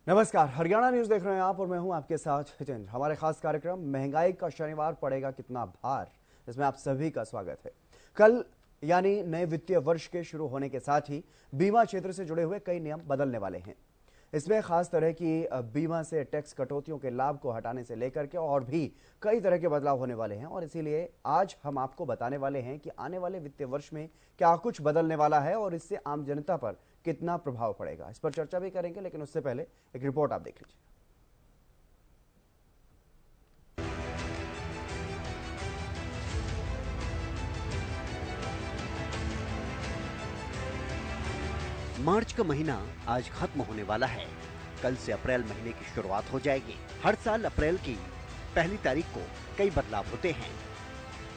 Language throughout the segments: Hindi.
नमस्कार, हरियाणा न्यूज देख रहे हैं आप और मैं हूं आपके साथ हितेंद्र। हमारे खास कार्यक्रम महंगाई का शनिवार पड़ेगा कितना भार, इसमें आप सभी का स्वागत है। कल यानी नए वित्तीय वर्ष के शुरू होने के साथ ही बीमा क्षेत्र से जुड़े हुए कई नियम बदलने वाले हैं। इसमें खास तरह की बीमा से टैक्स कटौतियों के लाभ को हटाने से लेकर के और भी कई तरह के बदलाव होने वाले हैं और इसीलिए आज हम आपको बताने वाले हैं कि आने वाले वित्तीय वर्ष में क्या कुछ बदलने वाला है और इससे आम जनता पर कितना प्रभाव पड़ेगा। इस पर चर्चा भी करेंगे, लेकिन उससे पहले एक रिपोर्ट आप देख लीजिए। मार्च का महीना आज खत्म होने वाला है। कल से अप्रैल महीने की शुरुआत हो जाएगी। हर साल अप्रैल की पहली तारीख को कई बदलाव होते हैं।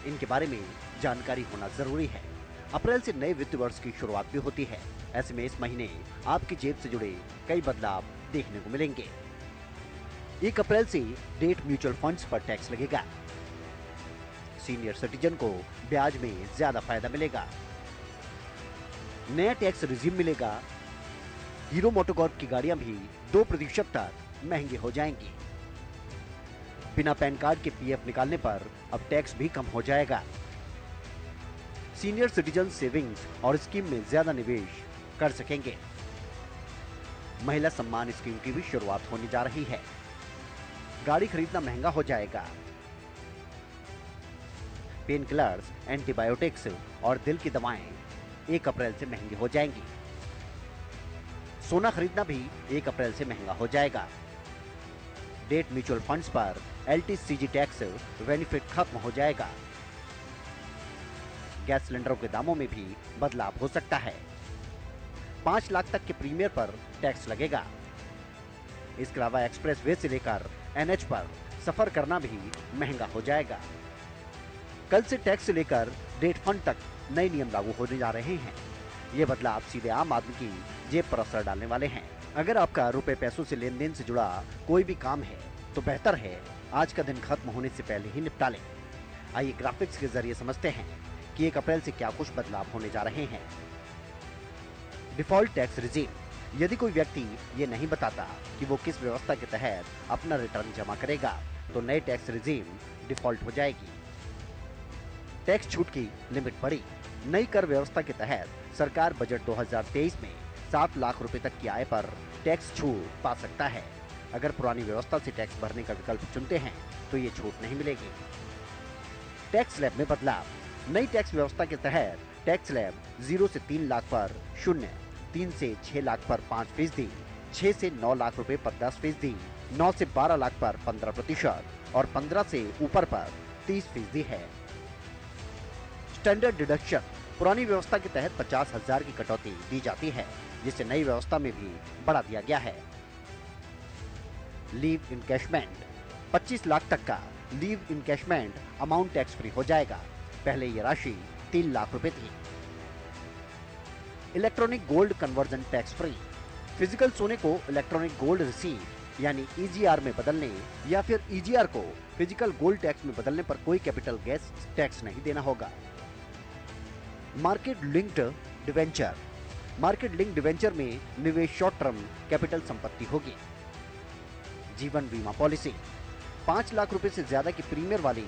इनके बारे में जानकारी होना जरूरी है। अप्रैल से नए वित्त वर्ष की शुरुआत भी होती है। ऐसे में इस महीने आपकी जेब से जुड़े कई बदलाव देखने को मिलेंगे। 1 अप्रैल से डेट म्यूचुअल फंड्स पर टैक्स लगेगा। सीनियर सिटीजन को ब्याज में ज्यादा फायदा मिलेगा। नया टैक्स रिजीम मिलेगा। हीरो मोटोकॉर्प की गाड़ियां भी 2% तक महंगी हो जाएंगी। बिना पैन कार्ड के पीएफ निकालने पर अब टैक्स भी कम हो जाएगा। सीनियर सिटीजन सेविंग्स और स्कीम में ज्यादा निवेश कर सकेंगे। महिला सम्मान स्कीम की भी शुरुआत होने जा रही है। गाड़ी खरीदना महंगा हो जाएगा। पेन किलर्स, एंटीबायोटिक्स और दिल की दवाएं 1 अप्रैल से महंगी हो जाएंगी। सोना खरीदना भी 1 अप्रैल से महंगा हो जाएगा। डेट म्यूचुअल फंड्स पर एलटीसीजी टैक्स बेनिफिट खत्म हो जाएगा। गैस सिलेंडरों के दामों में भी बदलाव हो सकता है। 5 लाख तक के प्रीमियर पर टैक्स लगेगा। इसके अलावा एक्सप्रेस वे से लेकर एनएच पर सफर करना भी महंगा हो जाएगा। कल से टैक्स से लेकर डेट फंड तक नए नियम लागू होने जा रहे हैं। ये बदलाव सीधे आम आदमी की जेब पर असर डालने वाले हैं। अगर आपका रुपए पैसों से लेन देन से जुड़ा कोई भी काम है तो बेहतर है आज का दिन खत्म होने से पहले ही निपटा लें। आइए ग्राफिक्स के जरिए समझते हैं कि 1 अप्रैल से क्या कुछ बदलाव होने जा रहे हैं। Default tax regime. यदि कोई व्यक्ति ये नहीं बताता कि वो किस व्यवस्था के तहत अपना रिटर्न जमा करेगा तो नए टैक्स रिजीम डिफॉल्ट हो जाएगी। टैक्स छूट की लिमिट बढ़ी। नई कर व्यवस्था के तहत सरकार बजट 2023 में 7 लाख रुपए तक की आय पर टैक्स छूट पा सकता है। अगर पुरानी व्यवस्था से टैक्स भरने का विकल्प चुनते हैं तो ये छूट नहीं मिलेगी। टैक्स स्लैब में बदलाव। नई टैक्स व्यवस्था के तहत टैक्स स्लैब 0 से 3 लाख पर 0, 3 से 6 लाख पर 5%, 6 से 9 लाख रुपए पर 10%, 9 से 12 लाख पर 15% और 15 से ऊपर पर 30% है। Standard deduction. पुरानी व्यवस्था के तहत 50,000 की कटौती दी जाती है, जिसे नई व्यवस्था में भी बढ़ा दिया गया है। Leave encashment. 25 लाख तक का leave encashment amount tax free हो जाएगा। पहले ये राशि 3 लाख रुपए थी। Electronic gold conversion tax free. Physical सोने को इलेक्ट्रॉनिक गोल्ड रिसीट यानी ईजीआर में बदलने या फिर ईजीआर को फिजिकल गोल्ड टैक्स में बदलने पर कोई कैपिटल गेन्स टैक्स नहीं देना होगा। Market linked debenture. Market linked debenture में निवेश शॉर्ट टर्म कैपिटल संपत्ति होगी। जीवन बीमा पॉलिसी। 5 लाख रुपए से ज्यादा की प्रीमियर वाली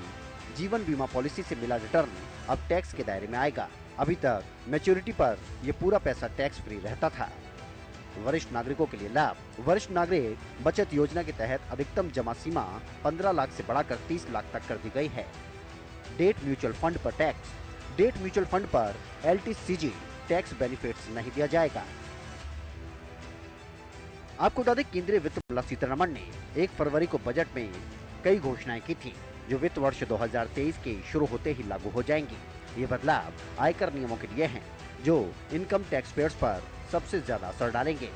जीवन बीमा पॉलिसी से मिला रिटर्न अब टैक्स के दायरे में आएगा। अभी तक मैच्योरिटी पर यह पूरा पैसा टैक्स फ्री रहता था। वरिष्ठ नागरिकों के लिए लाभ। वरिष्ठ नागरिक बचत योजना के तहत अधिकतम जमा सीमा 15 लाख से बढ़ाकर 30 लाख तक कर दी गई है। डेट म्यूचुअल फंड पर टैक्स। डेट म्यूचुअल फंड पर एलटीसीजी टैक्स बेनिफिट्स नहीं दिया जाएगा। आपको बता दें, केंद्रीय वित्त निर्मला सीतारमण ने 1 फरवरी को बजट में कई घोषणाएं की थी, जो वित्त वर्ष 2023 के शुरू होते ही लागू हो जाएंगी। ये बदलाव आयकर नियमों के लिए हैं, जो इनकम टैक्स पेयर्स पर सबसे ज्यादा असर डालेंगे।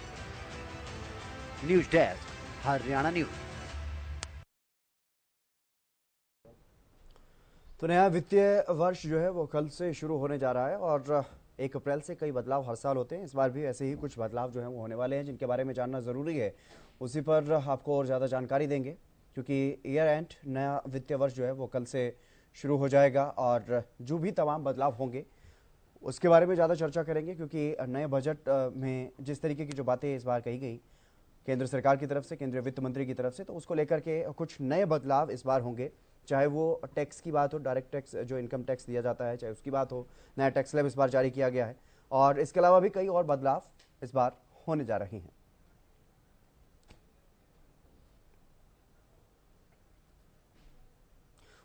News desk, Haryana news. तो नया वित्तीय वर्ष जो है वो कल से शुरू होने जा रहा है और 1 अप्रैल से कई बदलाव हर साल होते हैं। इस बार भी ऐसे ही कुछ बदलाव जो हैं वो होने वाले हैं, जिनके बारे में जानना ज़रूरी है। उसी पर आपको और ज़्यादा जानकारी देंगे, क्योंकि ईयर एंड नया वित्तीय वर्ष जो है वो कल से शुरू हो जाएगा और जो भी तमाम बदलाव होंगे उसके बारे में ज़्यादा चर्चा करेंगे, क्योंकि नए बजट में जिस तरीके की जो बातें इस बार कही गई केंद्र सरकार की तरफ से, केंद्रीय वित्त मंत्री की तरफ से, तो उसको लेकर के कुछ नए बदलाव इस बार होंगे। चाहे वो टैक्स की बात हो, डायरेक्ट टैक्स जो इनकम टैक्स दिया जाता है, चाहे उसकी बात हो, नया टैक्स स्लैब इस बार जारी किया गया है, और इसके अलावा भी कई और बदलाव इस बार होने जा रहे हैं।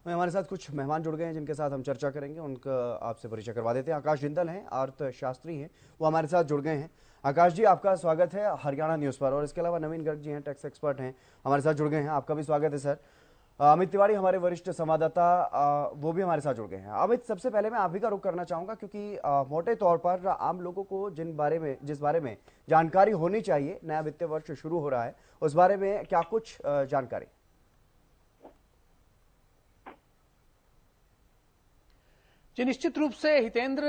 हमारे साथ कुछ मेहमान जुड़ गए हैं जिनके साथ हम चर्चा करेंगे, उनका आपसे परिचय करवा देते हैं। आकाश जिंदल हैं, अर्थशास्त्री हैं, वो हमारे साथ जुड़ गए हैं। आकाश जी, आपका स्वागत है हरियाणा न्यूज़ पर। और इसके अलावा नवीन गर्ग जी हैं, टैक्स एक्सपर्ट हैं, हमारे साथ जुड़ गए हैं, आपका भी स्वागत है सर। अमित तिवारी हमारे वरिष्ठ संवाददाता, वो भी हमारे साथ जुड़ गए हैं। अमित, सबसे पहले मैं आप ही का रुख करना चाहूंगा, क्योंकि मोटे तौर पर आम लोगों को जिस बारे में जानकारी होनी चाहिए, नया वित्तीय वर्ष शुरू हो रहा है, उस बारे में क्या कुछ जानकारी? जी, निश्चित रूप से हितेंद्र,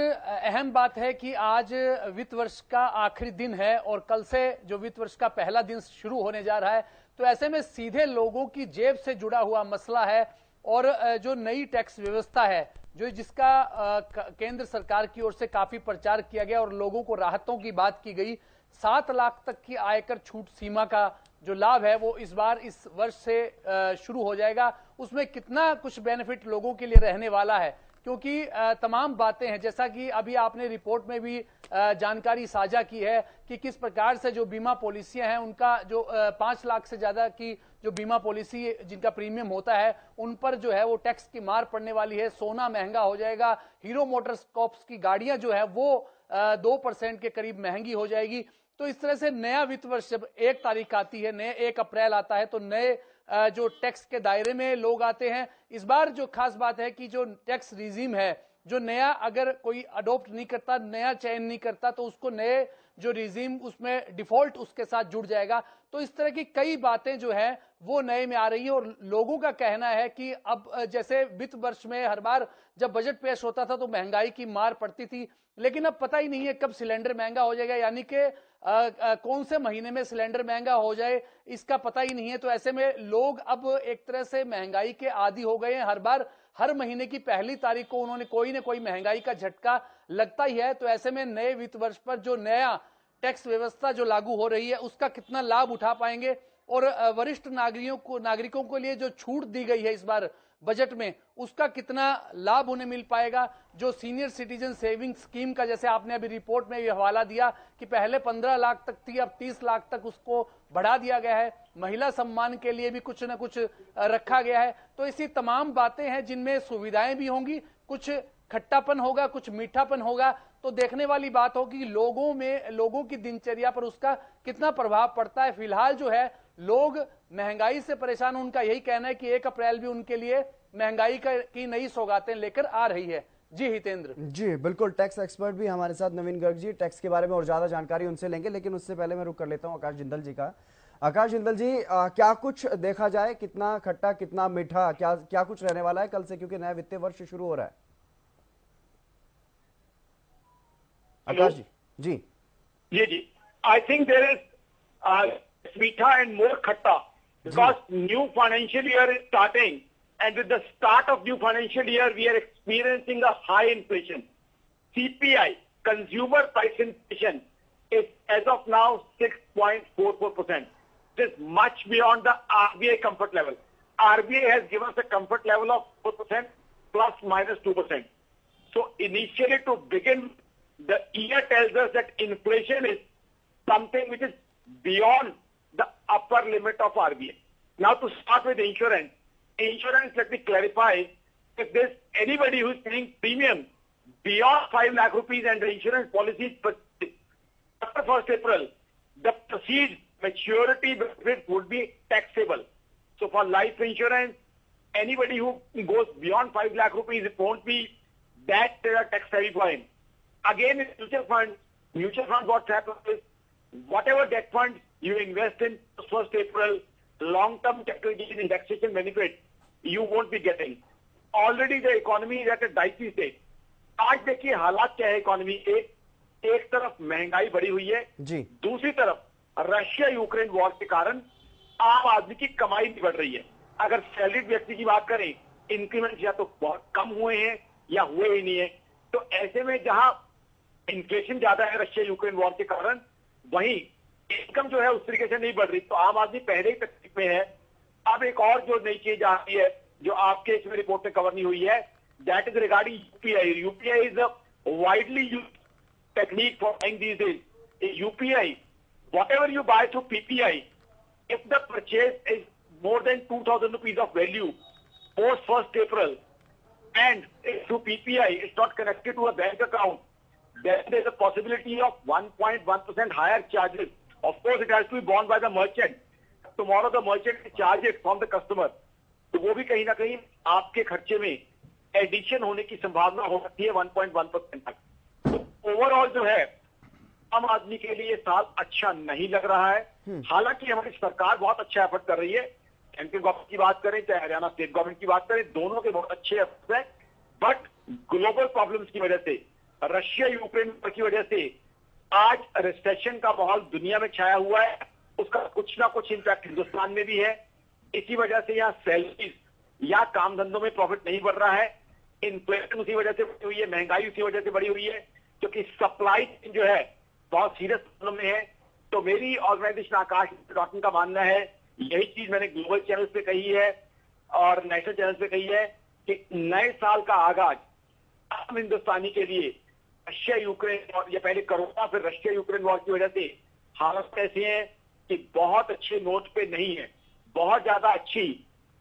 अहम बात है कि आज वित्त वर्ष का आखिरी दिन है और कल से जो वित्त वर्ष का पहला दिन शुरू होने जा रहा है, तो ऐसे में सीधे लोगों की जेब से जुड़ा हुआ मसला है। और जो नई टैक्स व्यवस्था है, जो जिसका केंद्र सरकार की ओर से काफी प्रचार किया गया और लोगों को राहतों की बात की गई, 7 लाख तक की आयकर छूट सीमा का जो लाभ है वो इस बार इस वर्ष से शुरू हो जाएगा। उसमें कितना कुछ बेनिफिट लोगों के लिए रहने वाला है, क्योंकि तमाम बातें हैं, जैसा कि अभी आपने रिपोर्ट में भी जानकारी साझा की है कि किस प्रकार से जो बीमा पॉलिसियां हैं उनका जो 5 लाख से ज्यादा की जो बीमा पॉलिसी जिनका प्रीमियम होता है उन पर जो है वो टैक्स की मार पड़ने वाली है। सोना महंगा हो जाएगा, हीरो मोटरकॉर्प्स की गाड़ियां जो है वो 2% के करीब महंगी हो जाएगी। तो इस तरह से नया वित्त वर्ष जब 1 तारीख आती है, नए 1 अप्रैल आता है, तो नए जो टैक्स के दायरे में लोग आते हैं। इस बार जो खास बात है कि जो टैक्स रिजीम है, जो नया अगर कोई अडॉप्ट नहीं करता, नया चयन नहीं करता, तो उसको नए जो रिजीम उसमें डिफॉल्ट उसके साथ जुड़ जाएगा। तो इस तरह की कई बातें जो है वो नए में आ रही है। और लोगों का कहना है कि अब जैसे वित्त वर्ष में हर बार जब बजट पेश होता था तो महंगाई की मार पड़ती थी, लेकिन अब पता ही नहीं है कब सिलेंडर महंगा हो जाएगा, यानी कि कौन से महीने में सिलेंडर महंगा हो जाए इसका पता ही नहीं है। तो ऐसे में लोग अब एक तरह से महंगाई के आदी हो गए हैं। हर बार हर महीने की पहली तारीख को उन्होंने कोई ना कोई महंगाई का झटका लगता ही है। तो ऐसे में नए वित्त वर्ष पर जो नया टैक्स व्यवस्था जो लागू हो रही है उसका कितना लाभ उठा पाएंगे, और वरिष्ठ नागरिकों को लिए जो छूट दी गई है इस बार बजट में, उसका कितना लाभ उन्हें मिल पाएगा। जो सीनियर सिटीजन सेविंग स्कीम का, जैसे आपने अभी रिपोर्ट में भी हवाला दिया कि पहले 15 लाख तक थी, अब 30 लाख तक उसको बढ़ा दिया गया है। महिला सम्मान के लिए भी कुछ न कुछ रखा गया है। तो ऐसी तमाम बातें हैं जिनमें सुविधाएं भी होंगी, कुछ खट्टापन होगा, कुछ मीठापन होगा। तो देखने वाली बात होगी कि लोगों की दिनचर्या पर उसका कितना प्रभाव पड़ता है। फिलहाल जो है लोग महंगाई से परेशान, उनका यही कहना है कि 1 अप्रैल भी उनके लिए महंगाई की नई सौगातें लेकर आ रही है। जी हितेंद्र। जी बिल्कुल, टैक्स एक्सपर्ट भी हमारे साथ नवीन गर्ग जी, टैक्स के बारे में और ज्यादा जानकारी उनसे लेंगे, लेकिन उससे पहले मैं रुक कर लेता हूं आकाश जिंदल जी का। आकाश जिंदल जी, क्या कुछ देखा जाए, कितना खट्टा कितना मीठा, क्या कुछ रहने वाला है कल से, क्योंकि नया वित्तीय वर्ष शुरू हो रहा है? आकाश जी। जी जी जी, आई थिंक देयर इज मीठा एंड मोर खट्टा, because new financial year is starting, and with the start of new financial year we are experiencing a high inflation. CPI, consumer price inflation, is as of now 6.44%. This is much beyond the RBI comfort level. RBI has given us a comfort level of 4% plus minus 2%. So initially, to begin, the year tells us that inflation is something which is beyond the upper limit of RBI. Now to start with insurance, let me clarify, if there's anybody who's paying premium beyond 5 lakh rupees and the insurance policy after 1st April, the proceeds maturity benefit would be taxable. So for life insurance, anybody who goes beyond 5 lakh rupees, it won't be that tax heavy for him. Again, in mutual fund what happens is, whatever debt funds you invest in 1st April, long-term capital gain indexation benefit, you won't be getting. Already the economy is at a dicey state. आज देखिए हालात क्या है इकोनॉमी के, एक तरफ महंगाई बढ़ी हुई है जी, दूसरी तरफ रशिया यूक्रेन वॉर के कारण आम आदमी की कमाई नहीं बढ़ रही है। अगर सैलरीड व्यक्ति की बात करें, इंक्रीमेंट या तो बहुत कम हुए हैं या हुए ही नहीं है। तो ऐसे में जहां इन्फ्लेशन ज्यादा है रशिया यूक्रेन वॉर के कारण, वहीं इनकम जो है उस तरीके से नहीं बढ़ रही, तो आम आदमी पहले ही तकलीफ में है। अब एक और जो नई चीज आ रही है जो आपके इसमें रिपोर्ट में कवर नहीं हुई है, that is regarding UPI. UPI is a widely used technique for buying these days. In UPI, whatever you buy through PPI, if the purchase is more than 2,000 rupees of value post 1st April, and if through PPI it's not connected to a bank account, then there's a possibility of 1.1% higher charges. Of course, it has to be borne by the merchant. Tomorrow the merchant will charge it from the customer. तो वो भी कहीं ना कहीं आपके खर्चे में एडिशन होने की संभावना हो सकती है 1.1% तक। ओवरऑल जो है आम आदमी के लिए साल अच्छा नहीं लग रहा है। हालांकि हमारी सरकार बहुत अच्छा एफर्ट कर रही है, सेंट्रल गवर्नमेंट की बात करें चाहे हरियाणा स्टेट गवर्नमेंट की बात करें, दोनों के बहुत अच्छे एफर्ट्स हैं। बट ग्लोबल प्रॉब्लम्स की वजह से, रशिया यूक्रेन की वजह से आज रिसेशन का माहौल दुनिया में छाया हुआ है। उसका कुछ ना कुछ इंपैक्ट हिंदुस्तान में भी है। इसी वजह से यहाँ सैलरीज या काम धंधों में प्रॉफिट नहीं बढ़ रहा है। इन्फ्लेशन उसी वजह से बढ़ी हुई है, महंगाई उसी वजह से बढ़ी हुई है, क्योंकि सप्लाई जो है बहुत सीरियस प्रॉब्लम में है। तो मेरी ऑर्गेनाइजेशन आकाश का मानना है, यही चीज मैंने ग्लोबल चैनल्स पे कही है और नेशनल चैनल्स पे कही है कि नए साल का आगाज आम हिंदुस्तानी के लिए रशिया यूक्रेन और या पहले कोरोना फिर रशिया यूक्रेन वॉर की वजह से हालत ऐसी है कि बहुत अच्छे नोट पे नहीं है। बहुत ज्यादा अच्छी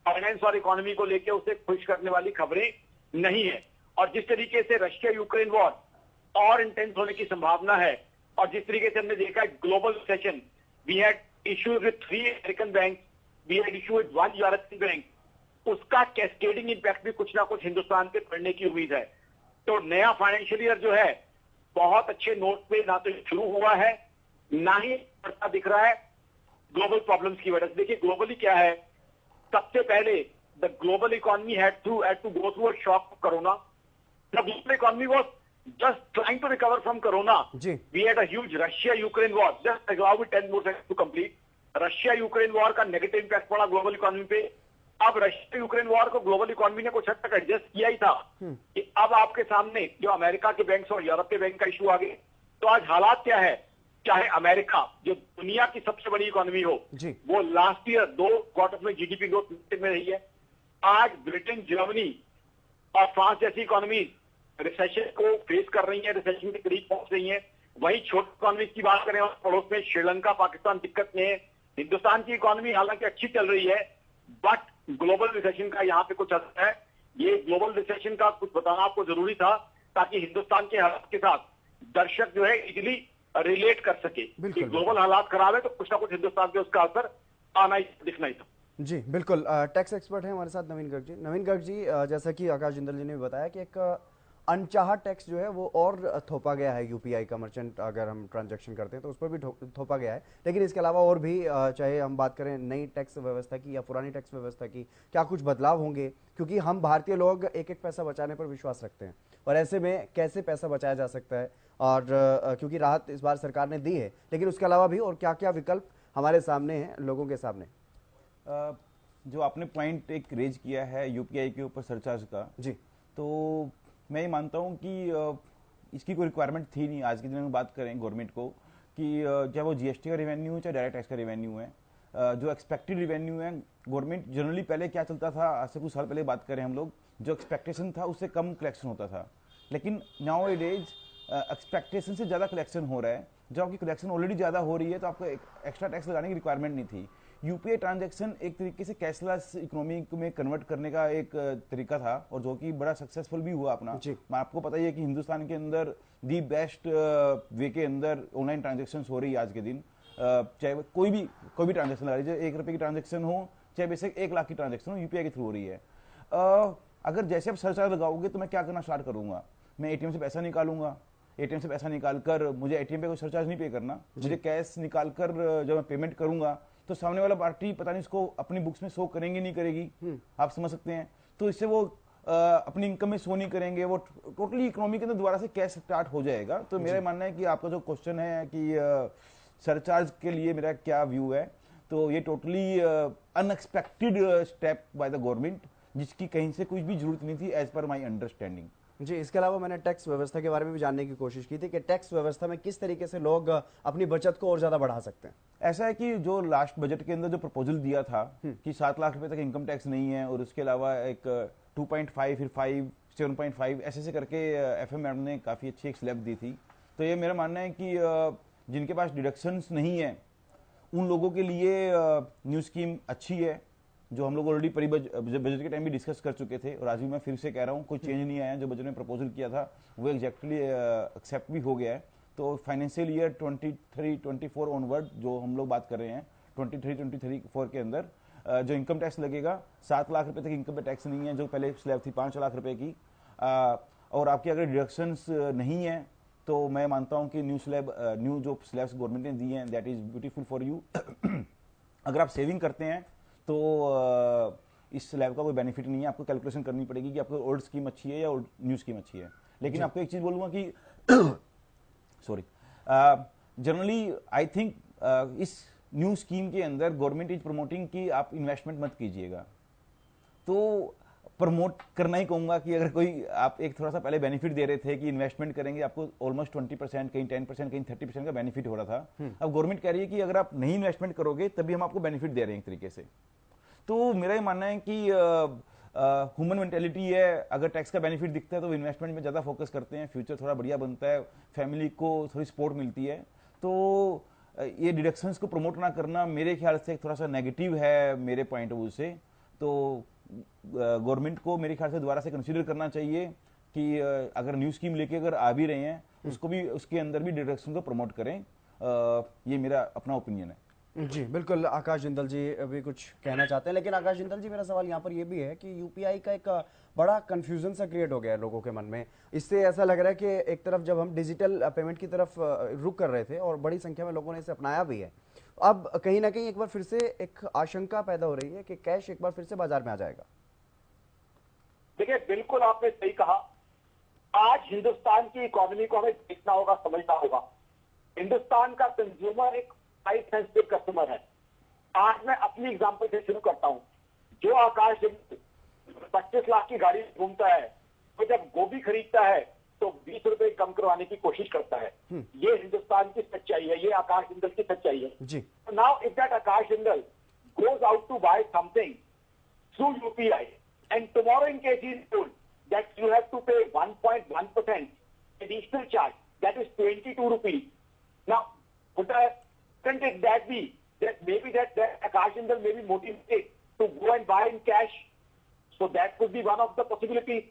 फाइनेंस और इकोनॉमी को लेकर उसे खुश करने वाली खबरें नहीं है। और जिस तरीके से रशिया यूक्रेन वॉर और इंटेंस होने की संभावना है और जिस तरीके से हमने देखा global recession, we had issues with 3 American bank, we had issue with 1 European bank, उसका कैस्केडिंग इंपैक्ट भी कुछ ना कुछ हिंदुस्तान पे पड़ने की उम्मीद है। तो नया फाइनेंशियल ईयर जो है बहुत अच्छे नोट पे ना तो शुरू हुआ है ना ही बढ़ता दिख रहा है ग्लोबल प्रॉब्लम्स की वजह से। देखिए ग्लोबली क्या है, सबसे पहले the global economy had to go through a shock of corona. The global economy was just trying to recover from corona. We had a huge Russia-Ukraine war. Just allow me 10 more seconds to complete. Russia-Ukraine war का नेगेटिव इम्पैक्ट पड़ा ग्लोबल इकोनॉमी पे। अब रशिया यूक्रेन वॉर को ग्लोबल इकोनॉमी ने कुछ हद तक एडजस्ट किया ही था कि अब आपके सामने जो अमेरिका के बैंक और यूरोप के बैंक का इशू आ गए। तो आज हालात क्या है, चाहे अमेरिका जो दुनिया की सबसे बड़ी इकोनॉमी हो, वो लास्ट ईयर 2 क्वार्टर में जीडीपी ग्रोथ में रही है। आज ब्रिटेन, जर्मनी और फ्रांस जैसी इकोनॉमी रिसेशन को फेस कर रही है, रिसेशन के करीब पहुंच रही है। वहीं छोटी इकोनॉमी की बात करें और पड़ोस में श्रीलंका, पाकिस्तान दिक्कत में है। हिंदुस्तान की इकोनॉमी हालांकि अच्छी चल रही है, बट ग्लोबल रिसेशन का यहाँ पे कुछ असर है। ये ग्लोबल रिसेशन का कुछ बताना आपको जरूरी था ताकि हिंदुस्तान के हालात के साथ दर्शक जो है इजीली रिलेट कर सके कि ग्लोबल हालात खराब है तो कुछ ना कुछ हिंदुस्तान पे उसका असर आना ही दिखना ही था। जी बिल्कुल। टैक्स एक्सपर्ट है हमारे साथ नवीन गर्ग जी। नवीन गर्ग जी, जैसा कि आकाश जिंदल जी ने बताया कि एक अनचाहा टैक्स जो है वो और थोपा गया है यूपीआई का, मर्चेंट अगर हम ट्रांजैक्शन करते हैं तो उस पर भी थोपा गया है। लेकिन इसके अलावा और भी चाहे हम बात करें नई टैक्स व्यवस्था की या पुरानी टैक्स व्यवस्था की, क्या कुछ बदलाव होंगे? क्योंकि हम भारतीय लोग एक एक पैसा बचाने पर विश्वास रखते हैं और ऐसे में कैसे पैसा बचाया जा सकता है, और क्योंकि राहत इस बार सरकार ने दी है, लेकिन उसके अलावा भी और क्या क्या विकल्प हमारे सामने हैं, लोगों के सामने? जो आपने पॉइंट एक रेज किया है यूपीआई के ऊपर सरचार्ज का, जी, तो मैं ये मानता हूँ कि इसकी कोई रिक्वायरमेंट थी नहीं। आज के दिन में बात करें गवर्नमेंट को कि चाहे वो जीएसटी का रेवेन्यू है चाहे डायरेक्ट टैक्स का रेवेन्यू है, जो एक्सपेक्टेड रेवेन्यू है गवर्नमेंट जनरली पहले क्या चलता था, आज से कुछ साल पहले बात करें हम लोग, जो एक्सपेक्टेशन था उससे कम कलेक्शन होता था। लेकिन नाउ ए डेज एक्सपेक्टेशन से ज़्यादा कलेक्शन हो रहा है। जब आपकी कलेक्शन ऑलरेडी ज़्यादा हो रही है तो आपको एक्स्ट्रा टैक्स लगाने की रिक्वायरमेंट नहीं थी। यूपीआई ट्रांजैक्शन एक तरीके से कैशलेस इकोनॉमी में कन्वर्ट करने का एक तरीका था और जो कि बड़ा सक्सेसफुल भी हुआ अपना। मैं आपको पता ही है कि हिंदुस्तान के अंदर दी बेस्ट वे के अंदर ऑनलाइन ट्रांजैक्शन हो रही है आज के दिन। चाहे कोई भी ट्रांजैक्शन लगा लीजिए, 1 रुपये की ट्रांजैक्शन हो चाहे बेसिक 1 लाख की ट्रांजैक्शन हो, यूपीआई के थ्रू हो रही है। अगर जैसे आप सरचार्ज लगाओगे तो मैं क्या करना स्टार्ट करूंगा, मैं एटीएम से पैसा निकालूंगा, एटीएम से पैसा निकालकर मुझे एटीएम पे कोई सरचार्ज नहीं पे करना, मुझे कैश निकालकर जब मैं पेमेंट करूंगा तो सामने वाला पार्टी पता नहीं इसको अपनी बुक्स में शो करेंगे नहीं करेगी, आप समझ सकते हैं। तो इससे वो अपनी इनकम में शो नहीं करेंगे, वो टोटली इकोनॉमी के अंदर दोबारा से कैश स्टार्ट हो जाएगा। तो मेरा मानना है कि आपका जो क्वेश्चन है कि सरचार्ज के लिए मेरा क्या व्यू है, तो ये totally unexpected step by the government, जिसकी कहीं से कुछ भी जरूरत नहीं थी एज पर माई अंडरस्टैंडिंग। जी, इसके अलावा मैंने टैक्स व्यवस्था के बारे में भी जानने की कोशिश की थी कि टैक्स व्यवस्था में किस तरीके से लोग अपनी बचत को और ज्यादा बढ़ा सकते हैं। ऐसा है कि जो लास्ट बजट के अंदर जो प्रपोजल दिया था कि 7 लाख रुपए तक इनकम टैक्स नहीं है और उसके अलावा एक 2.5 फिर 5 7.5 ऐसे करके एफएम मैडम ने काफी अच्छी एक स्लैब दी थी। तो ये मेरा मानना है कि जिनके पास डिडक्शंस नहीं है उन लोगों के लिए न्यू स्कीम अच्छी है, जो हम लोग ऑलरेडी बजट के टाइम भी डिस्कस कर चुके थे और आज भी मैं फिर से कह रहा हूँ, कोई चेंज नहीं आया। जो बजट में प्रपोजल किया था वो एग्जैक्टली एक्सेप्ट भी हो गया है। तो फाइनेंशियल ईयर 23-24 ऑनवर्ड जो हम लोग बात कर रहे हैं 23-24 के अंदर जो इनकम टैक्स लगेगा 7 लाख रुपए तक इनकम पे टैक्स नहीं है, जो पहले स्लैब थी 5 लाख रुपए की। और आपकी अगर डिडक्शंस नहीं है तो मैं मानता हूं कि न्यू जो स्लैब्स गवर्नमेंट ने दी हैं that is beautiful for you. अगर आप सेविंग करते हैं तो इस स्लैब का कोई बेनिफिट नहीं है, आपको कैलकुलेशन करनी पड़ेगी कि आपको ओल्ड स्कीम अच्छी है या न्यू स्कीम अच्छी है। लेकिन आपको एक चीज बोलूंगा कि सॉरी, जनरली आई थिंक इस न्यू स्कीम के अंदर गवर्नमेंट इज प्रमोटिंग कि आप इन्वेस्टमेंट मत कीजिएगा, तो प्रमोट करना ही कहूंगा कि अगर कोई आप एक थोड़ा सा पहले बेनिफिट दे रहे थे कि इन्वेस्टमेंट करेंगे आपको ऑलमोस्ट 20%, कहीं 10%, कहीं 30% का बेनिफिट हो रहा था। अब गवर्नमेंट कह रही है कि अगर आप नहीं इन्वेस्टमेंट करोगे तभी हम आपको बेनिफिट दे रहे हैं एक तरीके से। तो मेरा ये मानना है कि ह्यूमन मेंटेलिटी है, अगर टैक्स का बेनिफिट दिखता है तो इन्वेस्टमेंट में ज्यादा फोकस करते हैं, फ्यूचर थोड़ा बढ़िया बनता है, फैमिली को थोड़ी सपोर्ट मिलती है। तो ये डिडक्शंस को प्रमोट ना करना मेरे ख्याल से थोड़ा सा नेगेटिव है मेरे पॉइंट ऑफ व्यू से। तो गवर्नमेंट को मेरे ख्याल से दोबारा से कंसीडर करना चाहिए कि अगर न्यू स्कीम लेके अगर आ भी रहे हैं उसको भी उसके अंदर भी डिडक्शन को प्रमोट करें। ये मेरा अपना ओपिनियन है। जी बिल्कुल। आकाश जिंदल जी अभी कुछ कहना चाहते हैं, लेकिन आकाश जिंदल जी मेरा सवाल यहाँ पर ये भी है कि यूपीआई का एक बड़ा कंफ्यूजन सा क्रिएट हो गया है लोगों के मन में। इससे ऐसा लग रहा है कि एक तरफ जब हम डिजिटल पेमेंट की तरफ रुख कर रहे थे और बड़ी संख्या में लोगों ने इसे अपनाया भी है, अब कहीं ना कहीं एक बार फिर से एक आशंका पैदा हो रही है कि कैश एक बार फिर से बाजार में आ जाएगा। देखिए, बिल्कुल आपने सही कहा। आज हिंदुस्तान की इकोनॉमी को हमें देखना होगा, समझना होगा। हिंदुस्तान का कंज्यूमर एक प्राइस सेंसिटिव कस्टमर है। आज मैं अपनी एग्जांपल से शुरू करता हूं। जो आकाश 25 लाख की गाड़ी घूमता है, तो जब गोभी खरीदता है तो 20 रुपए कम करवाने की कोशिश करता है। ये हिंदुस्तान की सच्चाई है, ये आकाश जिंदल की सच्चाई है जी। Now if that Aakash Jindal goes out to buy something through UPI and tomorrow in case he is told that you have to pay 1.1% additional charge, that is 22 rupees. Now, couldn't it that be that maybe that Akash Jindal may be motivated to go and buy in cash? So that could be one of the possibilities.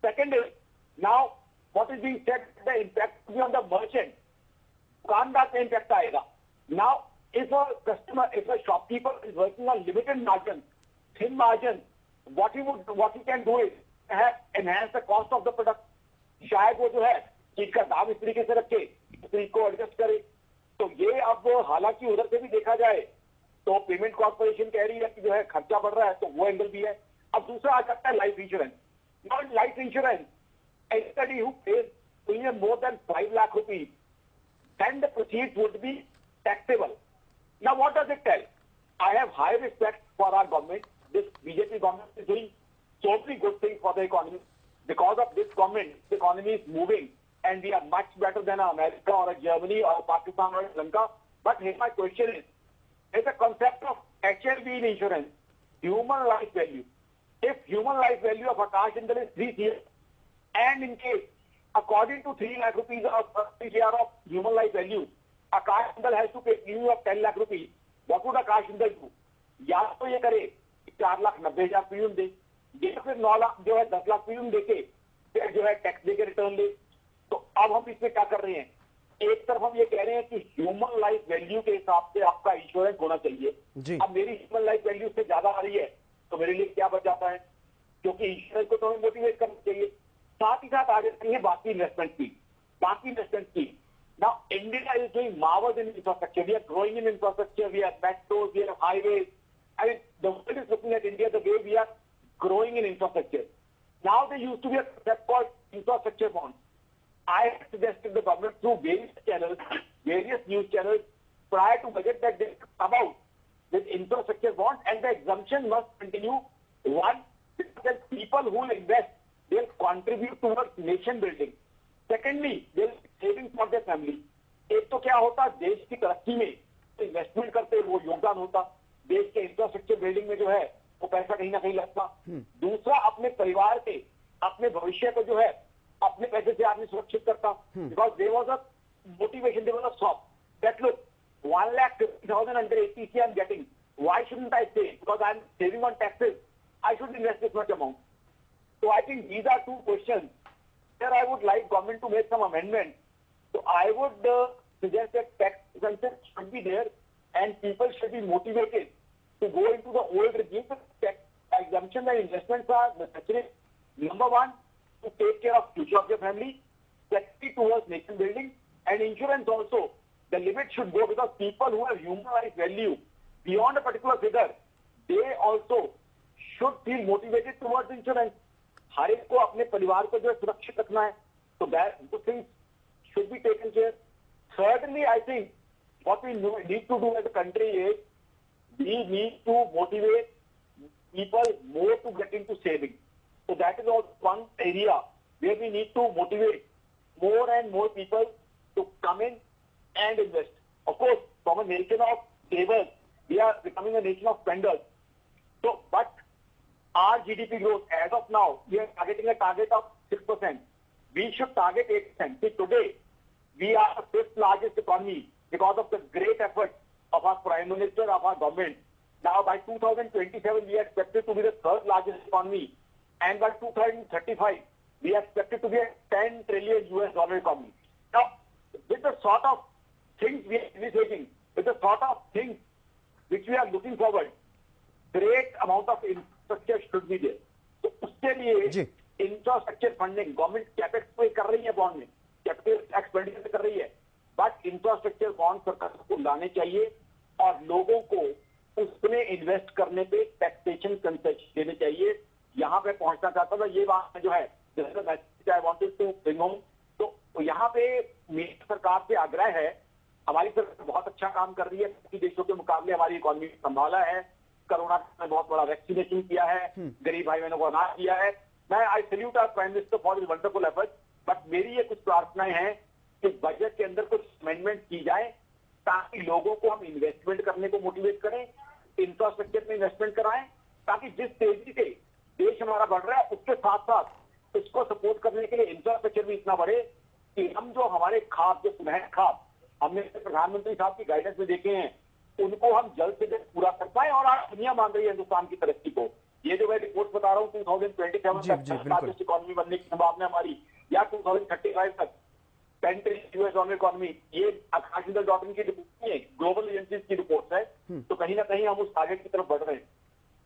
Second is, now what is being said, the impact will be on the merchant. दुकानदार का impact आएगा. Now, if a customer, if a shopkeeper is working on limited margin, thin margin, what he can do is enhance the cost of the product. शायद वो जो है चीज का दाम इस तरीके से रखे, इस तरीके को एडजस्ट करे। तो ये अब हालांकि उधर से भी देखा जाए तो पेमेंट कॉर्पोरेशन कह रही है कि जो है खर्चा बढ़ रहा है, तो वो एंगल भी है। अब दूसरा आ सकता है life insurance. Not life insurance, anybody who pays premium more than 5 lakh rupees, then the proceeds would be taxable. Now what does it tell? I have high respect for our government. This BJP government is doing so many good things for the economy. Because of this government, the economy is moving and we are much better than America or Germany or Pakistan or Sri Lanka. But here my question is, there's a concept of HLV in insurance, human life value. If human life value of Akash Jindal is 3 years, and in case, according to 3 lakh rupees of 3 year of human life value, Akash Jindal has to pay premium of 10 lakh rupees, what would Akash Jindal do? या तो ये करे 4,90,000 प्रीमियम दे, या फिर 9 लाख जो है 10 लाख प्रीमियम देके फिर जो है टैक्स देके रिटर्न ले। तो अब हम इसमें क्या कर रहे हैं? एक तरफ हम ये कह रहे हैं कि ह्यूमन लाइफ वैल्यू के हिसाब से आपका इंश्योरेंस होना चाहिए। अब मेरी ह्यूमन लाइफ वैल्यू से ज्यादा आ रही है तो मेरे लिए क्या बच जाता है? क्योंकि इंश्योरेंस को तो हमें मोटिवेट करना चाहिए। साथ ही साथ आ जाती है बाकी इन्वेस्टमेंट की। Now India is doing marvels in infrastructure. We are growing in infrastructure. We have metros, we have highways. I mean, the world is looking at India the way we are growing in infrastructure. Now there used to be a concept called infrastructure bonds. I suggested the government through various news channels prior to budget that they come out with infrastructure bonds, and the exemption must continue. One, because people who will invest they'll contribute towards nation building. Secondly, they'll saving for their family. एक तो क्या होता, देश की तरक्की में इन्वेस्टमेंट करते वो योगदान होता, देश के इंफ्रास्ट्रक्चर बिल्डिंग में जो है वो पैसा कहीं ना कहीं लगता। दूसरा, अपने परिवार के अपने भविष्य को जो है अपने पैसे से आदमी सुरक्षित करता, because there was a motivation, there was a sop that look 1,50,000 under ATC I'm getting. Why shouldn't I save? Because I'm saving on taxes. I should invest this much amount. So I think these are two questions. Here I would like government to make some amendments. So I would suggest that tax exemption should be there and people should be motivated to go into the old regime. Tax exemption and investments are necessary. Number one, to take care of future of your family. Secondly, towards nation building. And insurance also. The limit should go because people who have human life value beyond a particular figure, they also should feel motivated towards insurance. हर एक को अपने परिवार को जो है सुरक्षित रखना है, so that those things should be taken care. Thirdly, I think what we need to do as a country is we need to motivate people more to get into saving. So that is also one area where we need to motivate more and more people to come in and invest. Of course, from a nation of savers, we are becoming a nation of spenders. So, but our GDP growth as of now, we are targeting a target of 6%. We should target 8%. See, today, we are the fifth largest economy because of the great effort of our Prime Minister, of our government. Now, by 2027, we are expected to be the third largest economy. And by 2035, we are expected to be a $10 trillion economy. Now, with the sort of things we are initiating, with the sort of things which we are looking forward, great amount of infrastructure should be there. तो उसके लिए इंफ्रास्ट्रक्चर फंडिंग गवर्नमेंट कैपेक्स पे कर रही है, बॉन्ड में कैपिटल एक्सपेंडिचर कर रही है, बट इंफ्रास्ट्रक्चर बॉन्ड सरकार को लाने चाहिए और लोगों को उसमें इन्वेस्ट करने पे टैक्सेशन कंसेशन देने चाहिए। यहाँ पे पहुंचना चाहता था, ये बात जो है जैसे message I wanted to bring home, तो यहाँ पे मेरी सरकार से आग्रह है, हमारी सरकार बहुत अच्छा काम कर रही है, बाकी देशों के मुकाबले हमारी इकोनॉमी संभाला है, कोरोना में बहुत बड़ा वैक्सीनेशन किया है, गरीब भाई बहनों को अनाज दिया है। मैं I salute our prime minister for this wonderful effort, but मेरी ये कुछ प्रार्थनाएं हैं कि बजट के अंदर कुछ अमेंडमेंट की जाए ताकि लोगों को हम इन्वेस्टमेंट करने को मोटिवेट करें, इंफ्रास्ट्रक्चर में इन्वेस्टमेंट कराएं, ताकि जिस तेजी से देश हमारा बढ़ रहा है उसके साथ साथ इसको सपोर्ट करने के लिए इंफ्रास्ट्रक्चर भी इतना बढ़े कि हम जो हमारे ख्वाब, जो सुनहरे ख्वाब हमने प्रधानमंत्री साहब की गाइडेंस में देखे हैं, उनको हम जल्द से जल्द पूरा कर पाए। और आज दुनिया मान रही है हिंदुस्तान की तरक्की को। ये जो मैं रिपोर्ट बता रहा हूँ 2027 तक लार्जेस्ट इकोनॉमी बनने की संभावना हमारी, या 2035 तक 10 ट्रिलियन यूएस डॉलर इकोनॉमी, ये आकाशदल.in की रिपोर्ट नहीं है, ग्लोबल एजेंसीज की रिपोर्ट है। तो कहीं ना कहीं हम उस टारगेट की तरफ बढ़ रहे हैं।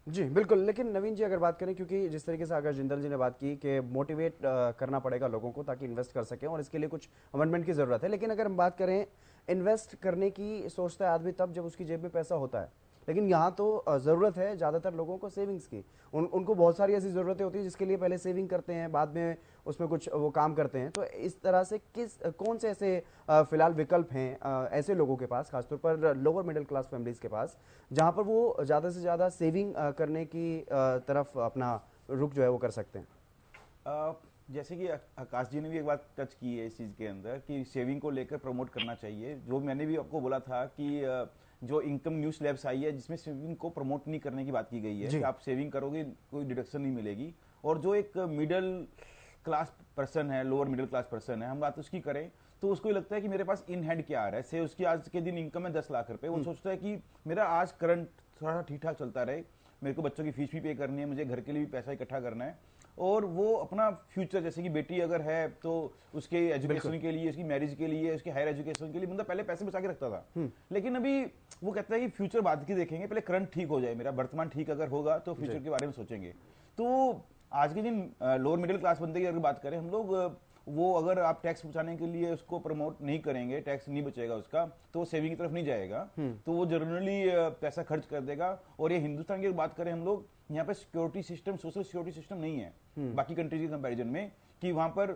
जी बिल्कुल, लेकिन नवीन जी अगर बात करें, क्योंकि जिस तरीके से आकाश जिंदल जी ने बात की कि मोटिवेट करना पड़ेगा लोगों को ताकि इन्वेस्ट कर सकें और इसके लिए कुछ अमेंडमेंट की ज़रूरत है, लेकिन अगर हम बात करें इन्वेस्ट करने की, सोचता है आदमी तब जब उसकी जेब में पैसा होता है, लेकिन यहाँ तो ज़रूरत है ज़्यादातर लोगों को सेविंग्स की। उनको बहुत सारी ऐसी ज़रूरतें होती है जिसके लिए पहले सेविंग करते हैं, बाद में उसमें कुछ वो काम करते हैं। तो इस तरह से कौन से ऐसे फिलहाल विकल्प हैं ऐसे लोगों के पास, खासतौर पर लोअर मिडिल क्लास फैमिलीज़ के पास, जहाँ पर वो ज़्यादा से ज़्यादा सेविंग करने की तरफ अपना रुख जो है वो कर सकते हैं? जैसे कि आकाश जी ने भी एक बात टच की है इस चीज़ के अंदर कि सेविंग को लेकर प्रमोट करना चाहिए। जो मैंने भी आपको बोला था कि जो इनकम न्यू स्लैब्स आई है जिसमें सेविंग को प्रमोट नहीं करने की बात की गई है कि आप सेविंग करोगे कोई डिडक्शन नहीं मिलेगी। और जो एक मिडिल क्लास पर्सन है, लोअर मिडिल क्लास पर्सन है, हम बात उसकी करें तो उसको लगता है कि मेरे पास इन हैंड क्या आ रहा है। से उसकी आज के दिन इनकम है 10 लाख रुपए, वो सोचता है कि मेरा आज करंट थोड़ा ठीक ठाक चलता रहे, मेरे को बच्चों की फीस भी पे करनी है, मुझे घर के लिए भी पैसा इकट्ठा करना है, और वो अपना फ्यूचर, जैसे कि बेटी अगर है तो उसके एजुकेशन के लिए, उसकी मैरिज के लिए, उसके हायर एजुकेशन के लिए बंदा पहले पैसे बचा के रखता था। लेकिन अभी वो कहता है कि फ्यूचर बाद की देखेंगे, पहले करंट ठीक हो जाए, मेरा वर्तमान ठीक अगर होगा तो फ्यूचर के बारे में सोचेंगे। तो आज के दिन लोअर मिडिल क्लास बंदे की अगर बात करें हम लोग, वो अगर आप टैक्स बचाने के लिए उसको प्रमोट नहीं करेंगे, टैक्स नहीं बचेगा उसका, तो वो सेविंग की तरफ नहीं जाएगा, तो वो जनरली पैसा खर्च कर देगा। और ये हिंदुस्तान की बात करें हम लोग, यहाँ पे security system, social security system नहीं है बाकी कंट्रीज के कंपैरिजन में, कि वहां पर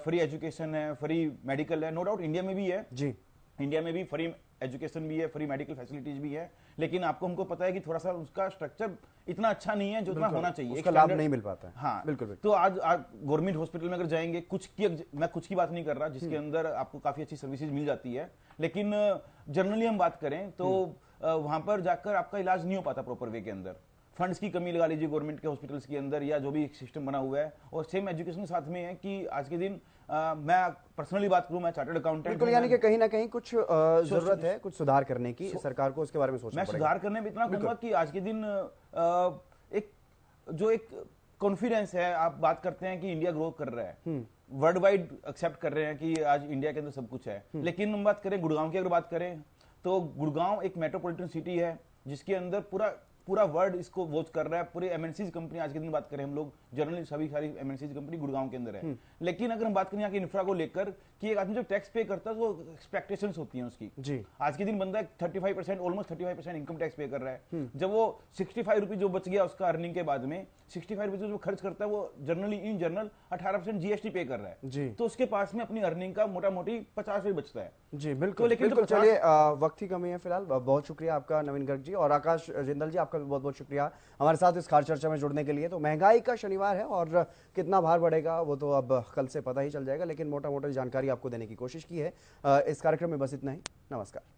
फ्री एजुकेशन है, फ्री मेडिकल है। नो डाउट इंडिया में भी है जी, इंडिया में भी फ्री एजुकेशन भी है, फ्री मेडिकल फैसिलिटीज भी है, लेकिन आपको हमको पता है कि थोड़ा सा उसका स्ट्रक्चर इतना अच्छा नहीं है जो इतना होना चाहिए, उसका लाभ नहीं मिल पाता है। हाँ बिल्कुल। तो आज गवर्नमेंट हॉस्पिटल में अगर जाएंगे, मैं कुछ की बात नहीं कर रहा, जिसके अंदर आपको काफी अच्छी सर्विसेज मिल जाती है, लेकिन जनरली हम बात करें तो वहां पर जाकर आपका इलाज नहीं हो पाता प्रॉपर वे के अंदर। फंड्स की कमी लगा लीजिए गवर्नमेंट के हॉस्पिटल्स के अंदर, या जो भी एक सिस्टम बना हुआ है। और सेम एजुकेशन के साथ में है कि आज के दिन मैं पर्सनली बात करूं, मैं चार्टर्ड अकाउंटेंट, बिल्कुल, यानी कि कहीं ना कहीं कुछ जरूरत है कुछ सुधार करने की, सरकार को उसके बारे में सोचना मैं पड़ेगा। सुधार करने में इतना कहूंगा कि आज के दिन एक कॉन्फिडेंस है, आप बात करते हैं कि इंडिया ग्रो कर रहा है, वर्ल्ड वाइड एक्सेप्ट कर रहे हैं कि आज इंडिया के अंदर सब कुछ है, लेकिन हम बात करें गुड़गांव की, अगर बात करें तो गुड़गांव एक मेट्रोपॉलिटन सिटी है जिसके अंदर पूरा वर्ल्ड इसको वॉच कर रहा है। पूरी एमएनसीज कंपनी, आज के दिन बात करें हम लोग जनरली सभी सारी एमएनसीज कंपनी गुड़गांव के अंदर है। लेकिन अगर हम बात करें यहाँ की इंफ्रा को लेकर कि एक आदमी जब टैक्स पे करता है तो एक्सपेक्टेशंस होती हैं उसकी जी। आज के दिन बंदा 35% ऑलमोस्ट 35% इनकम टैक्स पे कर रहा है। जब वो 65 रुपीज जो बच गया उसका अर्निंग के बाद में 65 रुपीज जो खर्च करता है वो जनरली इन जनरल 18% जीएसटी पे कर रहा है जी। तो उसके पास में अपनी अर्निंग का मोटा मोटी 50 रुपये बचता है जी। बिल्कुल, लेकिन बिल्कुल, चलिए वक्त की कमी है फिलहाल। बहुत शुक्रिया आपका नवीन गर्ग जी, और आकाश जिंदल जी आपका भी बहुत बहुत शुक्रिया हमारे साथ इस खास चर्चा में जुड़ने के लिए। तो महंगाई का शनिवार है और कितना भार बढ़ेगा वो तो अब कल से पता ही चल जाएगा, लेकिन मोटा मोटा जानकारी आपको देने की कोशिश की है। इस कार्यक्रम में बस इतना ही। नमस्कार।